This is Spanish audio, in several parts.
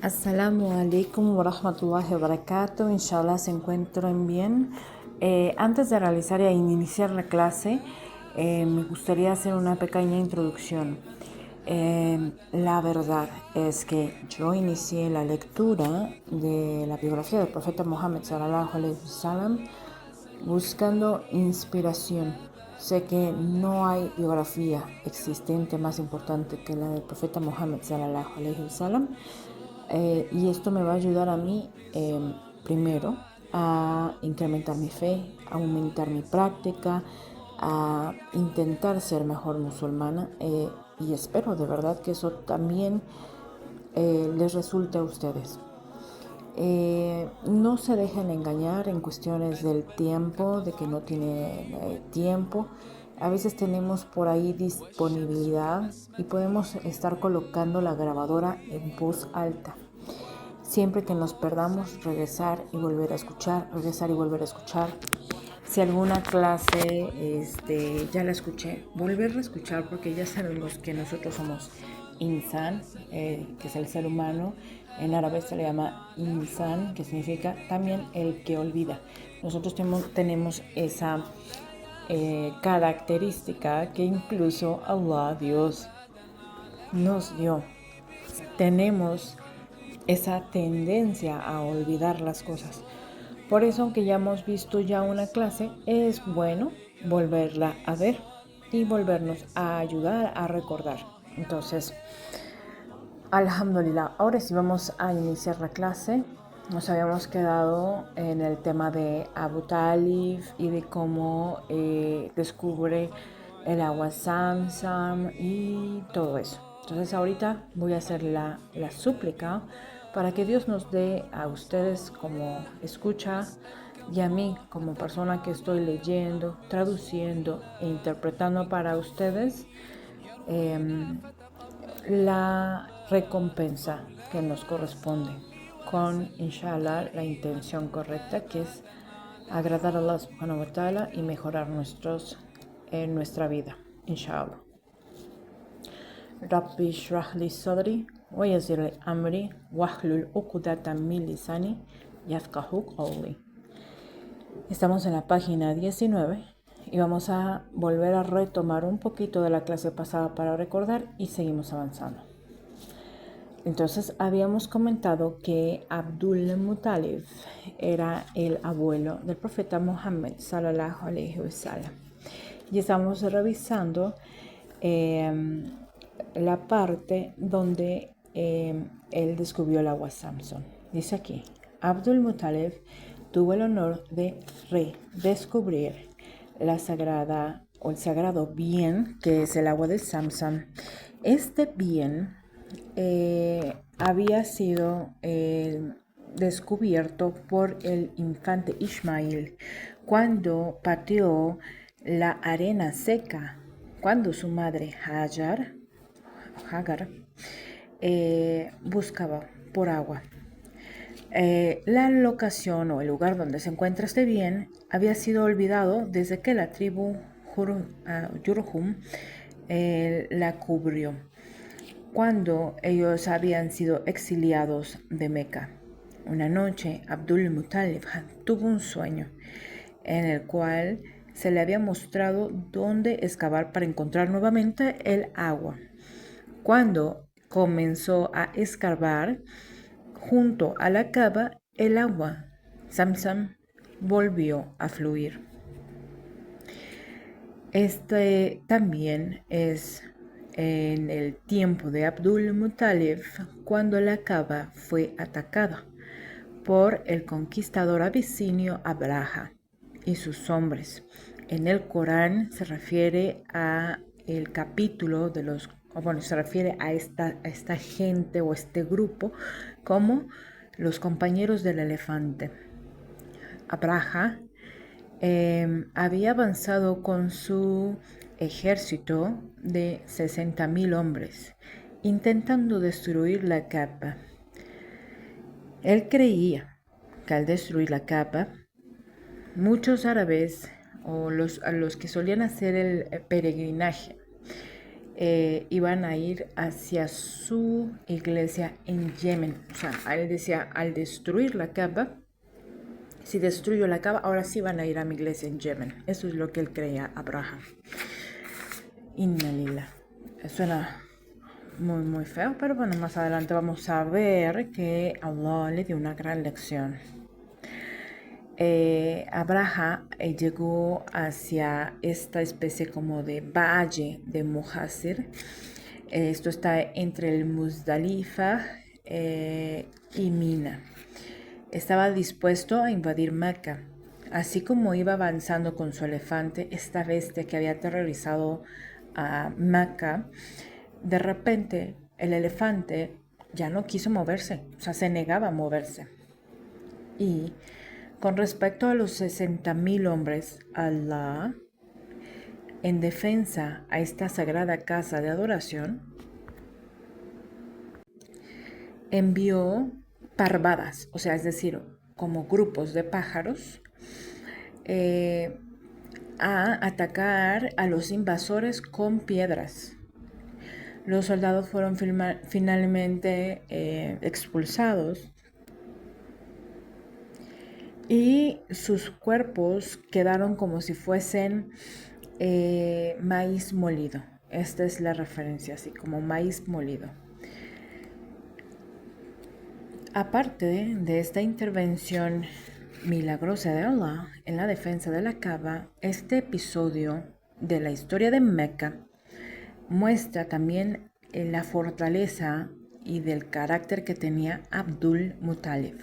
Assalamu alaikum wa rahmatullahi wa barakatuh. Inshallah se encuentren bien. Antes de realizar e iniciar la clase, me gustaría hacer una pequeña introducción. La verdad es que yo inicié la lectura de la biografía del profeta Muhammad sallallahu alaihi wasallam buscando inspiración. Sé que no hay biografía existente más importante que la del profeta Muhammad sallallahu alaihi wasallam. Y esto me va a ayudar a mí, primero, a incrementar mi fe, a aumentar mi práctica, a intentar ser mejor musulmana, y espero de verdad que eso también les resulte a ustedes. No se dejen engañar en cuestiones del tiempo, de que no tiene tiempo. A veces tenemos por ahí disponibilidad y podemos estar colocando la grabadora en voz alta. Siempre que nos perdamos, regresar y volver a escuchar, regresar y volver a escuchar. Si alguna clase ya la escuché, volver a escuchar, porque ya sabemos que nosotros somos insan, que es el ser humano. En árabe se le llama insan, que significa también el que olvida. Nosotros tenemos esa característica que incluso Allah, Dios, nos dio. Tenemos esa tendencia a olvidar las cosas. Por eso, aunque ya hemos visto ya una clase, es bueno volverla a ver y volvernos a ayudar a recordar. Entonces, alhamdulillah, ahora sí vamos a iniciar la clase. Nos habíamos quedado en el tema de Abu Talib y de cómo descubre el agua Zamzam y todo eso. Entonces ahorita voy a hacer la súplica para que Dios nos dé a ustedes como escucha y a mí como persona que estoy leyendo, traduciendo e interpretando para ustedes la recompensa que nos corresponde con, inshallah, la intención correcta, que es agradar a Allah subhanahu wa ta'ala y mejorar nuestra vida, inshallah. Rabbi shrah li sadri wa yassir li amri wahlul uqdatan min lisani yafqahu qawli. Estamos en la página 19 y vamos a volver a retomar un poquito de la clase pasada para recordar y seguimos avanzando. Entonces habíamos comentado que Abdul Muttalib era el abuelo del profeta Muhammad sallallahu alaihi wasallam. Y estamos revisando la parte donde él descubrió el agua Samson. Dice aquí, Abdul Muttalib tuvo el honor de redescubrir la sagrada o el sagrado bien que es el agua de Samson. Este bien había sido descubierto por el infante Ismail cuando pateó la arena seca, cuando su madre Hagar buscaba por agua. La locación o el lugar donde se encuentra este bien había sido olvidado desde que la tribu Jurhum la cubrió, cuando ellos habían sido exiliados de Meca. Una noche, Abdul Muttalib tuvo un sueño en el cual se le había mostrado dónde excavar para encontrar nuevamente el agua. Cuando comenzó a escarbar junto a la cava, el agua Zamzam volvió a fluir. Este también es en el tiempo de Abdul Muttalib, cuando la cava fue atacada por el conquistador abisinio Abraha y sus hombres. En el Corán se refiere a el capítulo de los, se refiere a esta gente o este grupo como los compañeros del elefante. Abraha había avanzado con su ejército de 60,000 hombres, intentando destruir la Kaaba. Él creía que al destruir la Kaaba, muchos árabes o los que solían hacer el peregrinaje iban a ir hacia su iglesia en Yemen. O sea, él decía, al destruir la Kaaba, si destruyo la Kaaba, ahora sí van a ir a mi iglesia en Yemen. Eso es lo que él creía, Abraham. Inna lillah. Suena muy, muy feo, pero bueno, más adelante vamos a ver que Allah le dio una gran lección. Abraha llegó hacia esta especie como de valle de Muhasir. Esto está entre el Muzdalifa y Mina. Estaba dispuesto a invadir Meca. Así como iba avanzando con su elefante, esta bestia que había aterrorizado a Meca, de repente el elefante ya no quiso moverse, o sea, se negaba a moverse. Y con respecto a los 60,000 hombres, Allah, en defensa a esta sagrada casa de adoración, envió parvadas, o sea, es decir, como grupos de pájaros, a atacar a los invasores con piedras. Los soldados fueron finalmente expulsados y sus cuerpos quedaron como si fuesen maíz molido. Esta es la referencia, así como maíz molido. Aparte de esta intervención milagrosa de Allah en la defensa de la Kaaba, este episodio de la historia de Meca muestra también la fortaleza y del carácter que tenía Abdul Muttalib.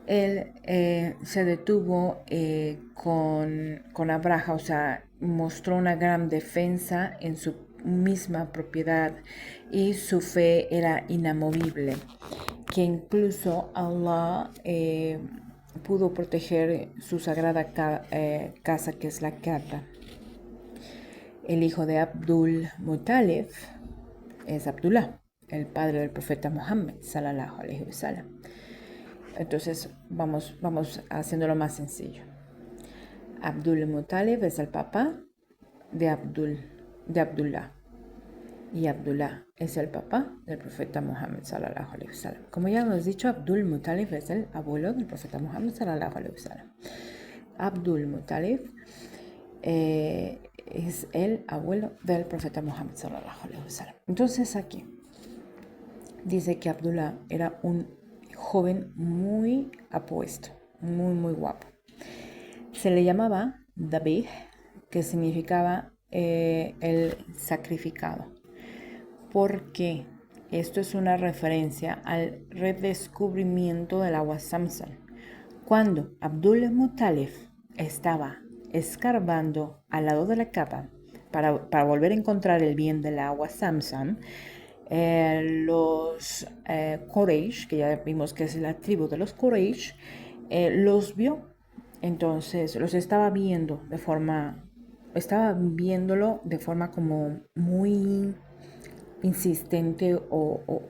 Él se detuvo con Abraha, o sea, mostró una gran defensa en su misma propiedad y su fe era inamovible, que incluso Allah pudo proteger su sagrada casa, que es la Kaaba. El hijo de Abdul Muttalib es Abdullah, el padre del profeta Muhammad, sallallahu alaihi wasallam. Entonces vamos haciéndolo más sencillo. Abdul Muttalib es el papá de Abdullah. Y Abdullah es el papá del profeta Muhammad, sallallahu alaihi wasallam. Como ya hemos dicho, Abdul Muttalib es el abuelo del profeta Muhammad, sallallahu alaihi wasallam. Abdul Muttalib es el abuelo del profeta Muhammad, sallallahu alaihi wasallam. Entonces aquí dice que Abdullah era un joven muy apuesto, muy, muy guapo. Se le llamaba Dabih, que significaba el sacrificado. Porque esto es una referencia al redescubrimiento del agua Zamzam. Cuando Abdul Muttalib estaba escarbando al lado de la Kaaba para volver a encontrar el bien del agua Zamzam, los Quraysh, que ya vimos que es la tribu de los Quraysh, los vio. Entonces los estaba viéndolo de forma como muy insistente o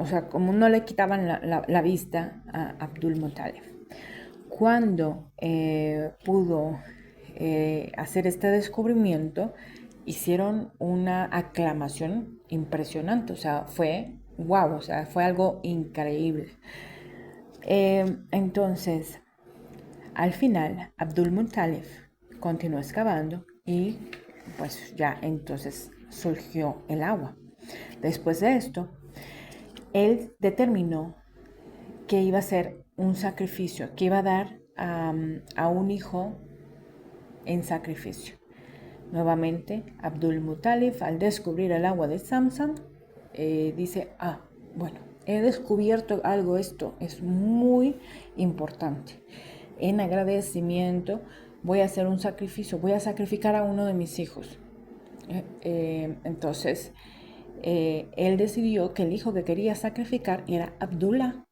sea, como no le quitaban la vista a Abdul Muttalib. Cuando pudo hacer este descubrimiento, hicieron una aclamación impresionante, o sea, fue wow, o sea, fue algo increíble. Entonces, al final, Abdul Muttalib continuó excavando y pues ya entonces surgió el agua. Después de esto, él determinó que iba a hacer un sacrificio, que iba a dar a un hijo en sacrificio. Nuevamente, Abdul Muttalib, al descubrir el agua de Zamzam, dice, bueno, he descubierto algo, esto es muy importante. En agradecimiento voy a hacer un sacrificio, voy a sacrificar a uno de mis hijos. Entonces, él decidió que el hijo que quería sacrificar era Abdullah,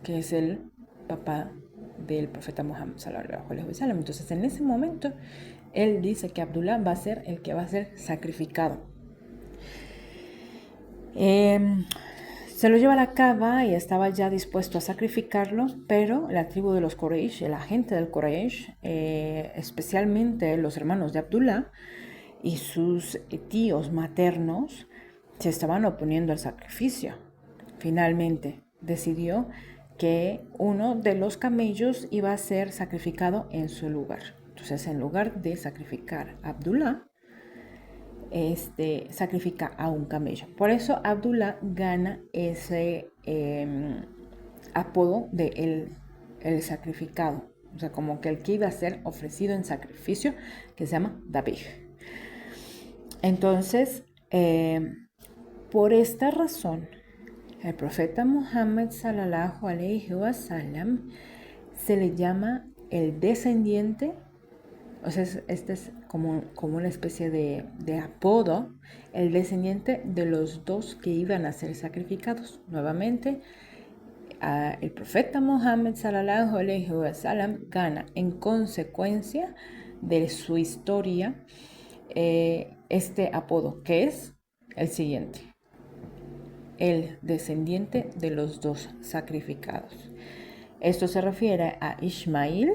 que es el papá del profeta Muhammad, sallallahu alaihi wasallam. Entonces, en ese momento, él dice que Abdullah va a ser el que va a ser sacrificado. Se lo lleva a la Kaaba y estaba ya dispuesto a sacrificarlo, pero la tribu de los Quraysh, la gente del Quraysh, especialmente los hermanos de Abdullah, y sus tíos maternos se estaban oponiendo al sacrificio. Finalmente decidió que uno de los camellos iba a ser sacrificado en su lugar. Entonces, en lugar de sacrificar a Abdullah, sacrifica a un camello. Por eso Abdullah gana ese apodo de el sacrificado. O sea, como que el que iba a ser ofrecido en sacrificio, que se llama David. Entonces, por esta razón, el profeta Muhammad sallallahu alayhi wa sallam se le llama el descendiente, o sea, este es como una especie de apodo, el descendiente de los dos que iban a ser sacrificados. Nuevamente, el profeta Muhammad sallallahu alayhi wa sallam gana en consecuencia de su historia este apodo, que es el siguiente: el descendiente de los dos sacrificados. Esto se refiere a Ismail,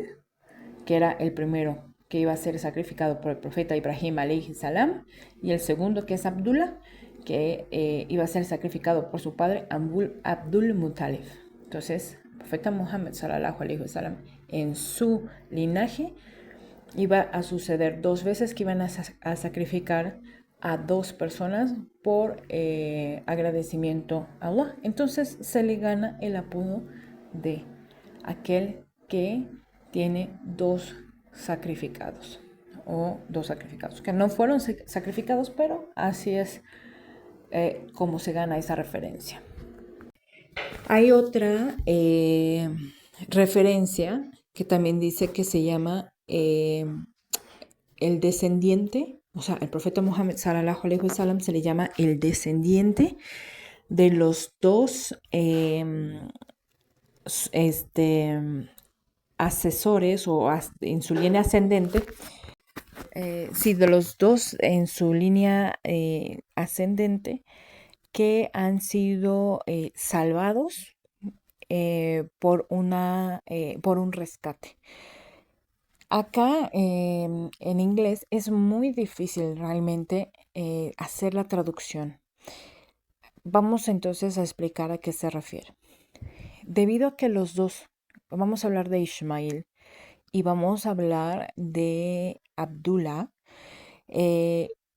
que era el primero que iba a ser sacrificado por el profeta Ibrahim alayhi salam, y el segundo, que es Abdullah, que iba a ser sacrificado por su padre Abdul Muttalib. Entonces, el profeta Muhammad sallallahu alayhi wa sallam, en su linaje iba a suceder dos veces que iban a sacrificar a dos personas por agradecimiento a Allah. Entonces se le gana el apodo de aquel que tiene dos sacrificados, o dos sacrificados que no fueron sacrificados, pero así es como se gana esa referencia. Hay otra referencia que también dice que se llama el descendiente, o sea, el profeta Muhammad sallallahu alaihi wasallam se le llama el descendiente de los dos asesores, o en su línea ascendente, sí, de los dos en su línea ascendente, que han sido salvados por un rescate. Acá en inglés es muy difícil realmente hacer la traducción. Vamos entonces a explicar a qué se refiere. Debido a que los dos, vamos a hablar de Ismail y vamos a hablar de Abdullah,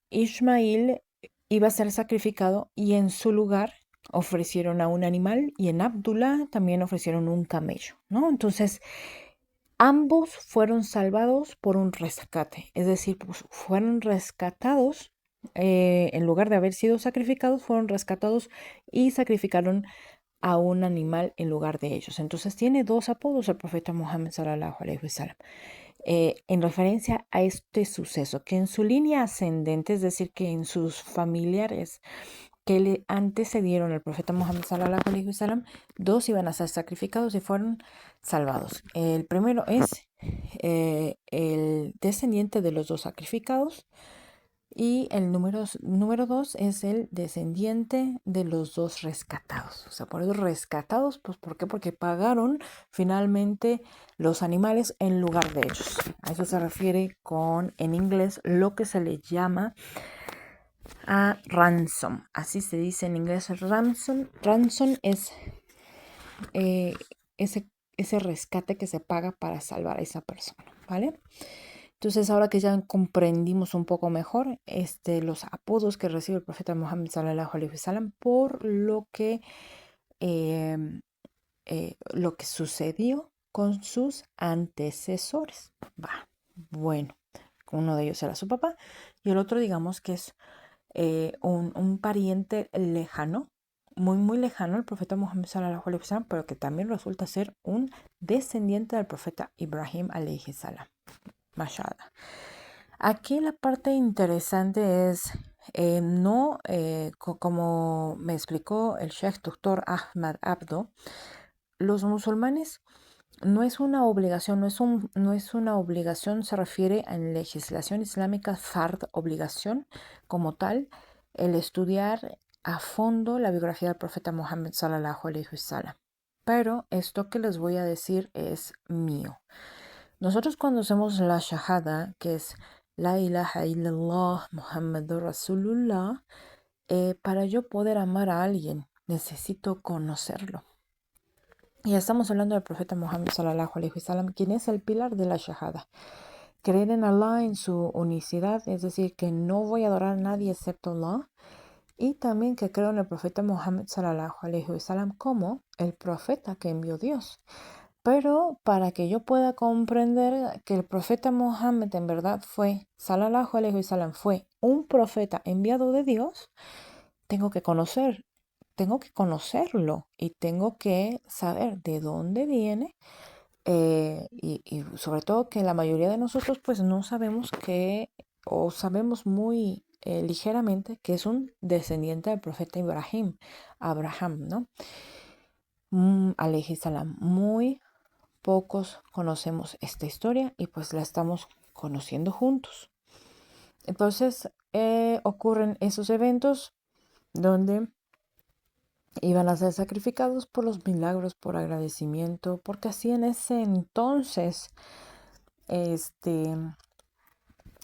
Ismail iba a ser sacrificado y en su lugar ofrecieron a un animal, y en Abdullah también ofrecieron un camello, ¿no? Entonces, ambos fueron salvados por un rescate, es decir, pues fueron rescatados, en lugar de haber sido sacrificados, fueron rescatados y sacrificaron a un animal en lugar de ellos. Entonces tiene dos apodos el profeta Muhammad sallallahu alaihi wasallam, en referencia a este suceso, que en su línea ascendente, es decir, que en sus familiares que le antecedieron al profeta Muhammad sallallahu alaihi wasallam, dos iban a ser sacrificados y fueron salvados. El primero es el descendiente de los dos sacrificados, y el número dos es el descendiente de los dos rescatados. O sea, por eso rescatados, pues ¿por qué? Porque pagaron finalmente los animales en lugar de ellos. A eso se refiere en inglés, lo que se le llama a ransom. Así se dice en inglés, ransom. Ransom es ese rescate que se paga para salvar a esa persona, ¿vale? Entonces, ahora que ya comprendimos un poco mejor los apodos que recibe el profeta Muhammad sallallahu alaihi wasallam por lo que sucedió con sus antecesores. Bueno, uno de ellos era su papá y el otro, digamos que es un pariente lejano, muy, muy lejano al profeta Muhammad sallallahu alaihi wasallam, pero que también resulta ser un descendiente del profeta Ibrahim alaihi salam. Mashallah. Aquí la parte interesante es, como me explicó el Sheikh Dr. Ahmad Abdo, los musulmanes no es una obligación, no es una obligación, se refiere en legislación islámica, fard, obligación como tal, el estudiar a fondo la biografía del profeta Muhammad sallallahu alaihi wasallam. Pero esto que les voy a decir es mío. Nosotros cuando hacemos la shahada, que es La ilaha illallah Muhammadur Rasulullah, para yo poder amar a alguien, necesito conocerlo. Y estamos hablando del profeta Muhammad sallallahu alaihi wasallam, quien es el pilar de la shahada. Creer en Allah, en su unicidad, es decir, que no voy a adorar a nadie excepto Allah. Y también que creo en el profeta Muhammad sallallahu alaihi wasallam como el profeta que envió Dios. Pero para que yo pueda comprender que el profeta Muhammad en verdad fue, sallallahu alaihi wasallam, fue un profeta enviado de Dios, tengo que conocerlo y tengo que saber de dónde viene, y sobre todo que la mayoría de nosotros pues no sabemos que, o sabemos muy ligeramente que es un descendiente del profeta Abraham, ¿no? Alayhi salam. Muy pocos conocemos esta historia y pues la estamos conociendo juntos. Entonces ocurren esos eventos donde iban a ser sacrificados por los milagros, por agradecimiento, porque así en ese entonces,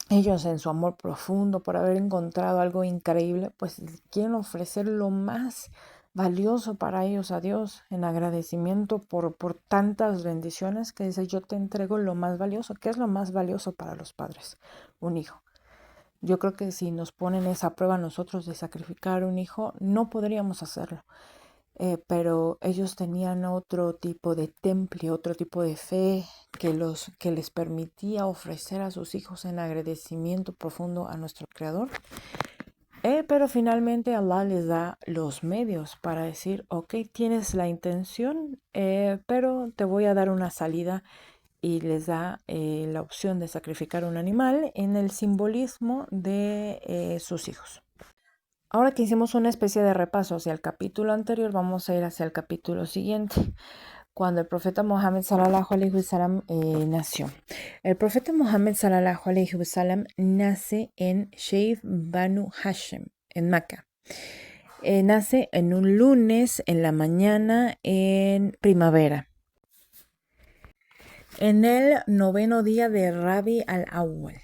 ellos en su amor profundo por haber encontrado algo increíble, pues quieren ofrecer lo más valioso para ellos a Dios en agradecimiento por tantas bendiciones, que dice: yo te entrego lo más valioso. ¿Qué es lo más valioso para los padres? Un hijo. Yo creo que si nos ponen esa prueba nosotros de sacrificar un hijo, no podríamos hacerlo. Pero ellos tenían otro tipo de temple, otro tipo de fe que les permitía ofrecer a sus hijos en agradecimiento profundo a nuestro Creador. Pero finalmente Allah les da los medios para decir: ok, tienes la intención, pero te voy a dar una salida, y les da la opción de sacrificar un animal en el simbolismo de sus hijos. Ahora que hicimos una especie de repaso hacia el capítulo anterior, vamos a ir hacia el capítulo siguiente, cuando el profeta Muhammad sallallahu alaihi wasallam nació. El profeta Muhammad sallallahu alaihi wasallam nace en Sheikh Banu Hashem, en Meca. Nace en un lunes en la mañana en primavera, en el 9º día de Rabi al-Awwal.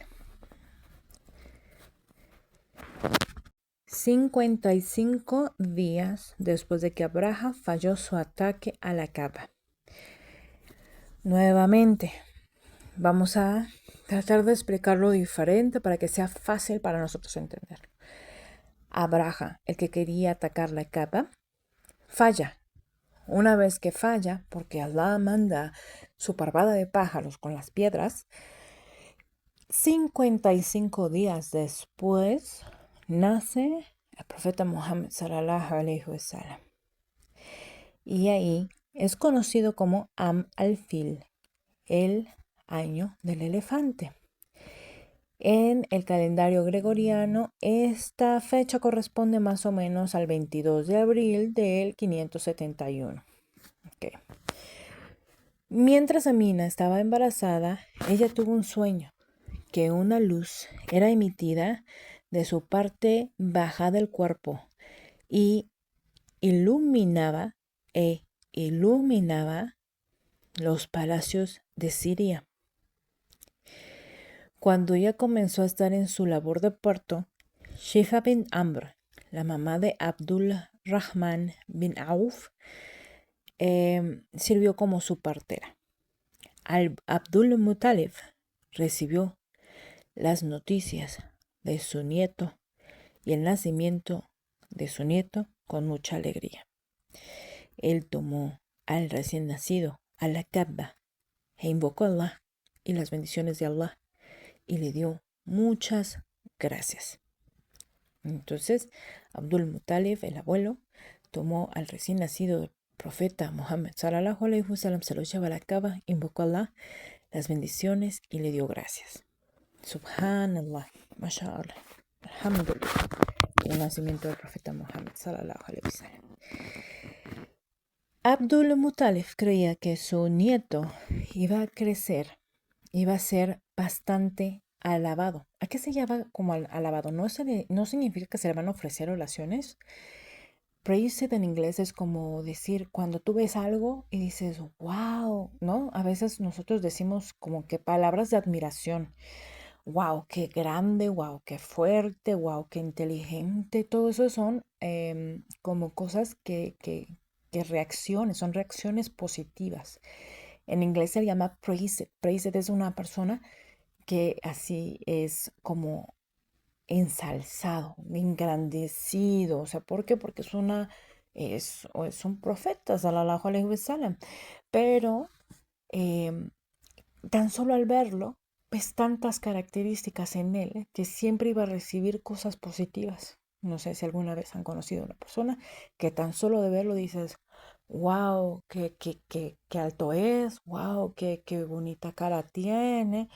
55 días después de que Abraha falló su ataque a la Kaaba. Nuevamente, vamos a tratar de explicarlo diferente para que sea fácil para nosotros entenderlo. Abraha, el que quería atacar la Kaaba, falla. Una vez que falla, porque Allah manda su parvada de pájaros con las piedras, 55 días después nace el profeta Muhammad sallallahu alaihi wasallam. Y ahí es conocido como Am al-Fil, el año del elefante. En el calendario gregoriano, esta fecha corresponde más o menos al 22 de abril del 571. Okay. Mientras Amina estaba embarazada, ella tuvo un sueño, que una luz era emitida de su parte baja del cuerpo y iluminaba los palacios de Siria. Cuando ella comenzó a estar en su labor de parto, Shifa bin Amr, la mamá de Abdul Rahman bin Auf, sirvió como su partera. Abdul Muttalib recibió las noticias de su nieto y el nacimiento de su nieto con mucha alegría. Él tomó al recién nacido a la Kaaba e invocó a Allah y las bendiciones de Allah y le dio muchas gracias. Entonces, Abdul Muttalib, el abuelo, tomó al recién nacido profeta Muhammad sallallahu alaihi wasallam, se lo llevó a la Kaaba, invocó a Allah, las bendiciones y le dio gracias. Subhanallah, mashallah, alhamdulillah, el nacimiento del profeta Muhammad sallallahu alaihi wasallam. Abdul Muttalib creía que su nieto iba a crecer, iba a ser bastante alabado. ¿A qué se llama como alabado? No significa que se le van a ofrecer oraciones. Praise it en inglés es como decir cuando tú ves algo y dices, wow, ¿no? A veces nosotros decimos como que palabras de admiración. wow, qué grande, wow, qué fuerte, wow, qué inteligente. Todo eso son como cosas que reacciones, son reacciones positivas. En inglés se llama praise it. Praise it es una persona que así es como ensalzado, engrandecido. O sea, ¿por qué? Porque es un profeta, sallallahu alaihi wasallam. Pero em, tan solo al verlo, ves tantas características en él que siempre iba a recibir cosas positivas. No sé si alguna vez han conocido a una persona que tan solo de verlo dices, wow, qué alto es, wow, qué bonita cara tiene,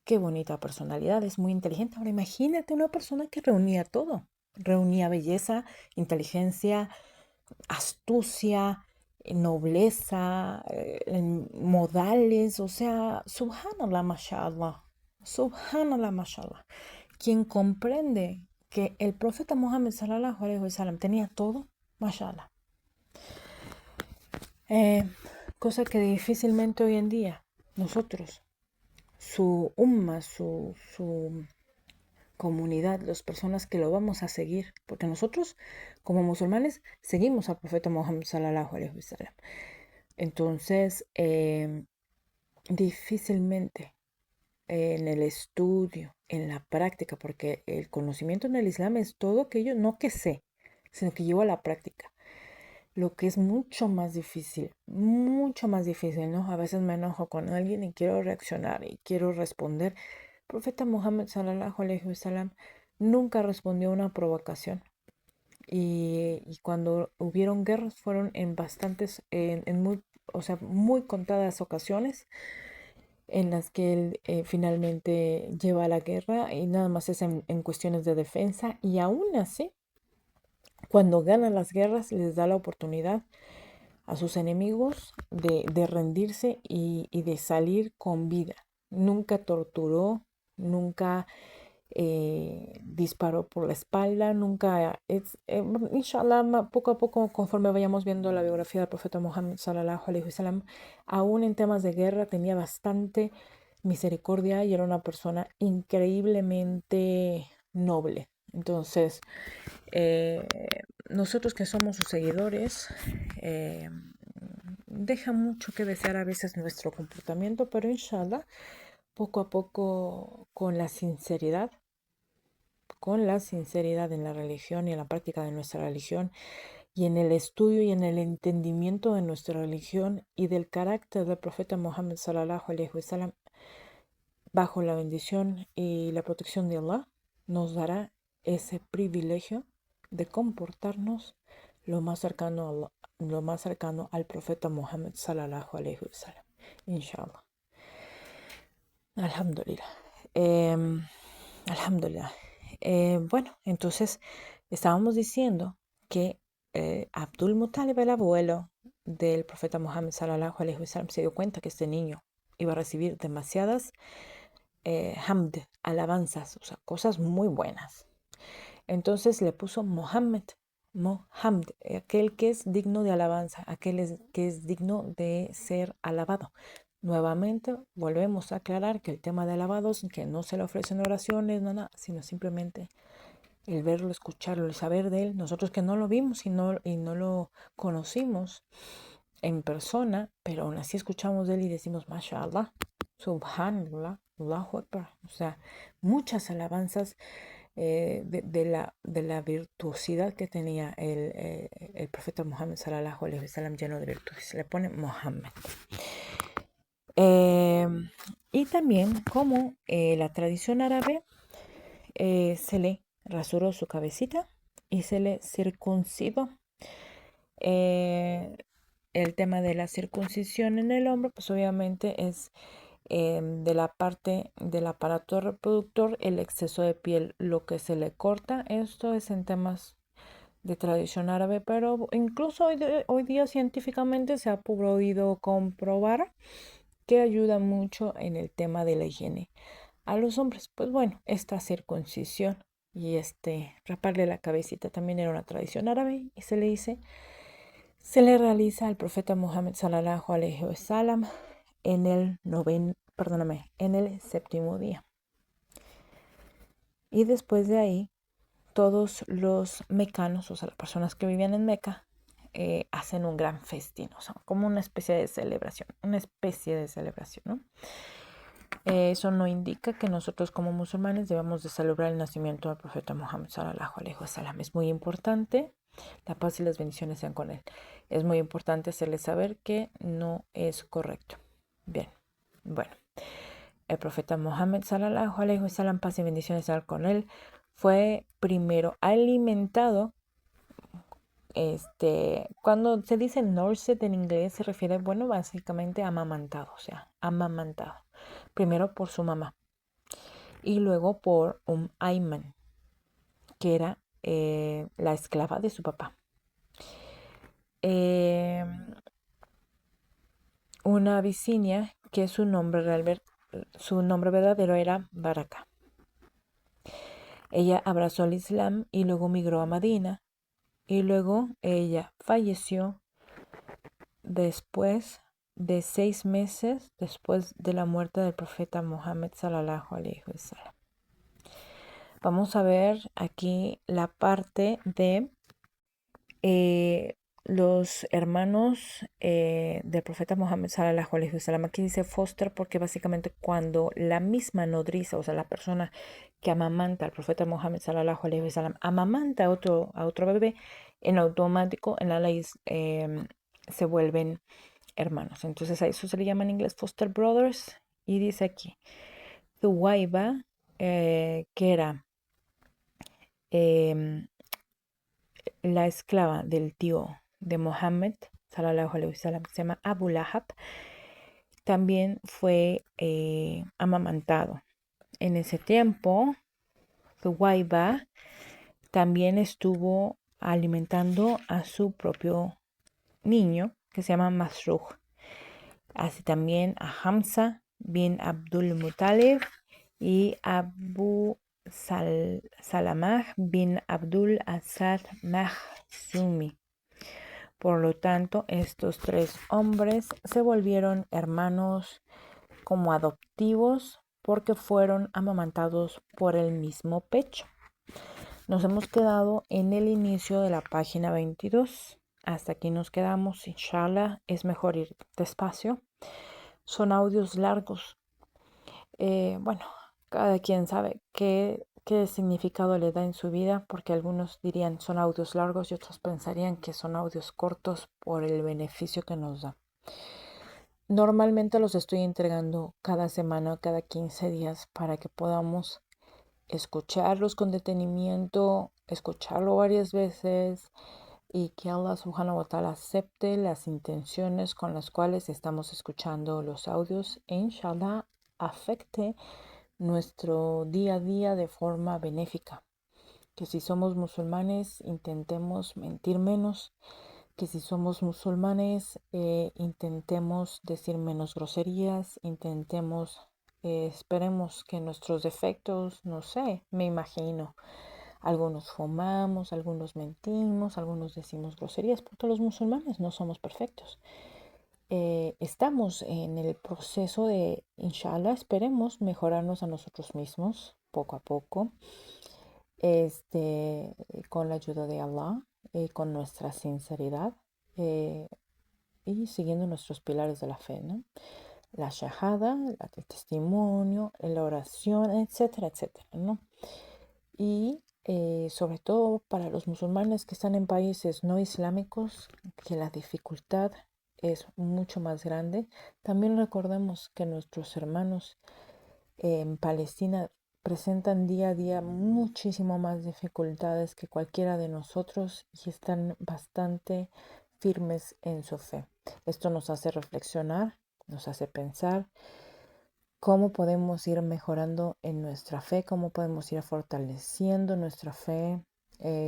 qué bonita personalidad, es muy inteligente. Ahora imagínate una persona que reunía todo, reunía belleza, inteligencia, astucia, nobleza, modales, o sea, subhanallah, mashallah, subhanallah, mashallah. Quien comprende que el profeta Muhammad sallallahu alaihi wasallam tenía todo, mashallah. Eh, Cosa que difícilmente hoy en día nosotros, su umma, su comunidad, las personas que lo vamos a seguir, porque nosotros como musulmanes seguimos al profeta Muhammad sallallahu alaihi wasallam. Entonces, difícilmente en el estudio, en la práctica, porque el conocimiento en el Islam es todo aquello, no que sé, sino que llevo a la práctica. Lo que es mucho más difícil, ¿no? A veces me enojo con alguien y quiero reaccionar y quiero responder. El profeta Muhammad sallallahu alaihi wasallam nunca respondió a una provocación. Y cuando hubieron guerras fueron en bastantes, en muy, o sea, muy contadas ocasiones en las que él finalmente lleva a la guerra y nada más es en cuestiones de defensa y aún así, cuando ganan las guerras les da la oportunidad a sus enemigos de rendirse y de salir con vida. Nunca torturó, nunca disparó por la espalda, nunca, inshallah, poco a poco, conforme vayamos viendo la biografía del profeta Muhammad sallallahu alaihi wasallam, aún en temas de guerra tenía bastante misericordia y era una persona increíblemente noble. Entonces, eh, nosotros que somos sus seguidores, eh, deja mucho que desear a veces nuestro comportamiento, pero inshallah, poco a poco, con la sinceridad en la religión y en la práctica de nuestra religión y en el estudio y en el entendimiento de nuestra religión y del carácter del profeta Muhammad sallallahu alaihi wasallam, bajo la bendición y la protección de Allah, nos dará ese privilegio de comportarnos lo más cercano al profeta Muhammad sallallahu alaihi wasallam. Inshallah. Alhamdulillah. Alhamdulillah. Bueno, entonces estábamos diciendo que Abdul Muttalib, el abuelo del profeta Muhammad sallallahu alaihi wasallam, se dio cuenta que este niño iba a recibir demasiadas hamd, alabanzas, o sea, cosas muy buenas. Entonces le puso Mohammed, Mohammed, aquel que es digno de alabanza, que es digno de ser alabado. Nuevamente volvemos a aclarar que el tema de alabados, que no se le ofrecen oraciones, nada, sino simplemente el verlo, escucharlo, el saber de él. Nosotros que no lo vimos y no lo conocimos en persona, pero aún así escuchamos de él y decimos, MashaAllah, Subhanallah, Allahu Akbar. O sea, muchas alabanzas de la virtuosidad que tenía el profeta Muhammad sallallahu alaihi wasallam, lleno de virtudes. Le pone Muhammad. Y también como la tradición árabe se le rasuró su cabecita y se le circuncidó. El tema de la circuncisión en el hombro, pues obviamente es de la parte del aparato reproductor, el exceso de piel, lo que se le corta. Esto es en temas de tradición árabe, pero incluso hoy día científicamente se ha podido comprobar que ayuda mucho en el tema de la higiene a los hombres. Pues bueno, esta circuncisión y raparle la cabecita también era una tradición árabe y se le realiza al profeta Muhammad sallallahu alaihi wasallam en el séptimo día. Y después de ahí, todos los mecanos, o sea, las personas que vivían en Meca, hacen un gran festín, o sea, como una especie de celebración, ¿no? Eso no indica que nosotros como musulmanes debamos de celebrar el nacimiento del profeta Muhammad sallallahu alaihi wasallam. Es muy importante, la paz y las bendiciones sean con él. Es muy importante hacerle saber que no es correcto. Bien, bueno, el profeta Muhammad sallallahu alaihi wasallam, paz y bendiciones sean con él, fue primero alimentado. Cuando se dice nursed en inglés se refiere, bueno, básicamente amamantado, o sea, amamantado. Primero por su mamá y luego por un Ayman, que era la esclava de su papá. Eh, una Abisinia que su nombre verdadero era Baraka. Ella abrazó el Islam y luego migró a Medina y luego ella falleció después de 6 meses después de la muerte del profeta Muhammad sallallahu alaihi wasallam. Vamos a ver aquí la parte de los hermanos del profeta Muhammad sallallahu alaihi wasallam. Aquí dice foster porque básicamente cuando la misma nodriza, o sea, la persona que amamanta al profeta Muhammad sallallahu alaihi wasallam, amamanta a otro bebé, en automático en la ley se vuelven hermanos. Entonces a eso se le llama en inglés foster brothers. Y dice aquí, Thuwaiba, que era em, la esclava del tío de Mohammed, sallallahu alaihi wasallam, que se llama Abu Lahab, también fue amamantado. En ese tiempo, Thuwaiba también estuvo alimentando a su propio niño, que se llama Masruh. Así también a Hamza bin Abdul Muttalib y Abu Salamah bin Abdul Asad Makhzumi. Por lo tanto, estos 3 hombres se volvieron hermanos como adoptivos porque fueron amamantados por el mismo pecho. Nos hemos quedado en el inicio de la página 22. Hasta aquí nos quedamos. Inshallah, es mejor ir despacio. Son audios largos. Bueno, cada quien sabe qué significado le da en su vida, porque algunos dirían son audios largos y otros pensarían que son audios cortos por el beneficio que nos da. Normalmente los estoy entregando cada semana, cada 15 días, para que podamos escucharlos con detenimiento, escucharlo varias veces y que Allah subhanahu wa ta'ala acepte las intenciones con las cuales estamos escuchando los audios e inshallah afecte nuestro día a día de forma benéfica. Que si somos musulmanes intentemos mentir menos, que si somos musulmanes intentemos decir menos groserías, esperemos que nuestros defectos, no sé, me imagino, algunos fumamos, algunos mentimos, algunos decimos groserías, porque los musulmanes no somos perfectos. Estamos en el proceso de, inshallah, esperemos mejorarnos a nosotros mismos poco a poco, con la ayuda de Allah, con nuestra sinceridad y siguiendo nuestros pilares de la fe, ¿no? La shahada, el testimonio, la oración, etcétera, etcétera, ¿no? Y sobre todo para los musulmanes que están en países no islámicos, que la dificultad es mucho más grande. También recordemos que nuestros hermanos en Palestina presentan día a día muchísimo más dificultades que cualquiera de nosotros y están bastante firmes en su fe. Esto nos hace reflexionar, nos hace pensar cómo podemos ir mejorando en nuestra fe, cómo podemos ir fortaleciendo nuestra fe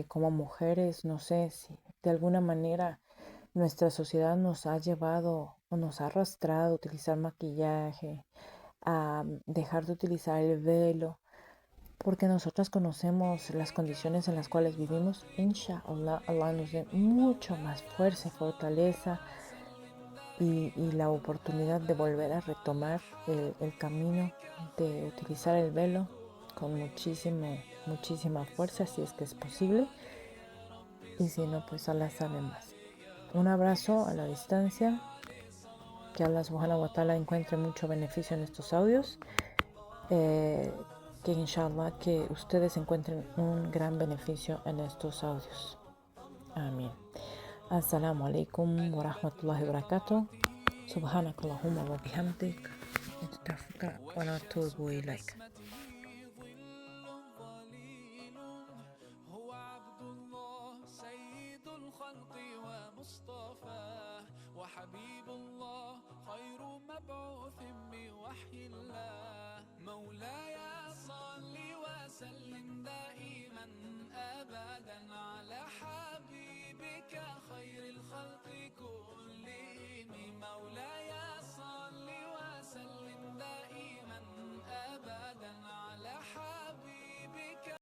como mujeres. No sé si de alguna manera nuestra sociedad nos ha llevado o nos ha arrastrado a utilizar maquillaje, a dejar de utilizar el velo, porque nosotras conocemos las condiciones en las cuales vivimos. Inshallah, Allah nos dé mucho más fuerza y fortaleza y la oportunidad de volver a retomar el camino de utilizar el velo con muchísimo muchísima fuerza si es que es posible, y si no, pues Allah sabe más. Un abrazo a la distancia, que Allah subhanahu wa ta'ala encuentre mucho beneficio en estos audios, que inshallah que ustedes encuentren un gran beneficio en estos audios. Amén. Assalamu alaikum wa rahmatullahi wa barakatuh. Subhanakallahumma wa bihamdik. Astaghfiruka wa atubu ilaik. وحبيب الله خير مبعوث بوحي الله مولاي صل وسلم